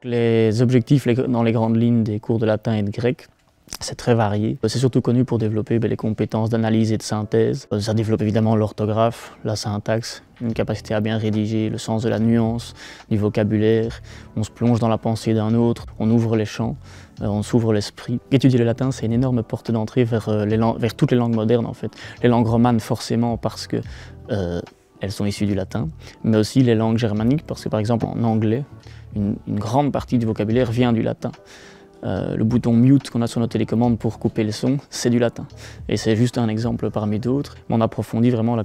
Les objectifs dans les grandes lignes des cours de latin et de grec, c'est très varié. C'est surtout connu pour développer les compétences d'analyse et de synthèse. Ça développe évidemment l'orthographe, la syntaxe, une capacité à bien rédiger, le sens de la nuance, du vocabulaire. On se plonge dans la pensée d'un autre, on ouvre les champs, on s'ouvre l'esprit. Étudier le latin, c'est une énorme porte d'entrée vers toutes les langues modernes en fait. Les langues romanes forcément parce que elles sont issues du latin, mais aussi les langues germaniques parce que par exemple en anglais, une grande partie du vocabulaire vient du latin. Le bouton mute qu'on a sur nos télécommandes pour couper les sons, c'est du latin. Et c'est juste un exemple parmi d'autres. On approfondit vraiment la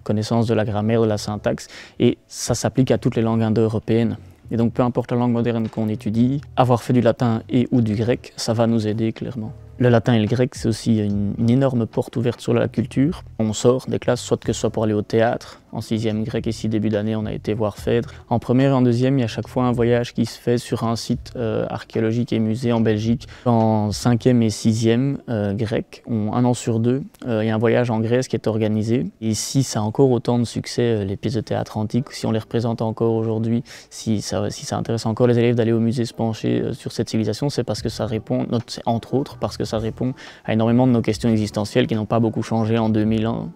connaissance de la grammaire, de la syntaxe, et ça s'applique à toutes les langues indo-européennes. Et donc peu importe la langue moderne qu'on étudie, avoir fait du latin et ou du grec, ça va nous aider clairement. Le latin et le grec, c'est aussi une énorme porte ouverte sur la culture. On sort des classes, soit que ce soit pour aller au théâtre. En 6e grec, ici, début d'année, on a été voir Phèdre. En première et en deuxième, il y a chaque fois un voyage qui se fait sur un site archéologique et musée en Belgique. En 5e et 6e grec, un an sur deux, il y a un voyage en Grèce qui est organisé. Et si ça a encore autant de succès, les pièces de théâtre antiques, si on les représente encore aujourd'hui, si ça intéresse encore les élèves d'aller au musée se pencher sur cette civilisation, c'est parce que ça répond, entre autres, parce que ça répond à énormément de nos questions existentielles qui n'ont pas beaucoup changé en 2000 ans.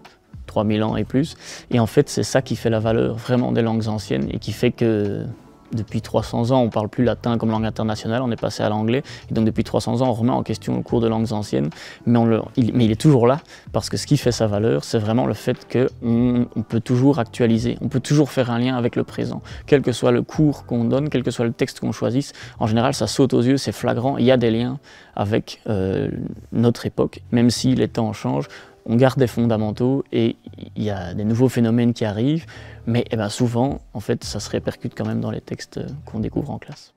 3000 ans et plus. Et en fait, c'est ça qui fait la valeur vraiment des langues anciennes et qui fait que depuis 300 ans, on ne parle plus latin comme langue internationale, on est passé à l'anglais. Et donc depuis 300 ans, on remet en question le cours de langues anciennes. Mais il est toujours là parce que ce qui fait sa valeur, c'est vraiment le fait qu'on peut toujours actualiser, on peut toujours faire un lien avec le présent. Quel que soit le cours qu'on donne, quel que soit le texte qu'on choisisse, en général, ça saute aux yeux, c'est flagrant. Il y a des liens avec notre époque, même si les temps changent. On garde des fondamentaux et il y a des nouveaux phénomènes qui arrivent, mais souvent, en fait, ça se répercute quand même dans les textes qu'on découvre en classe.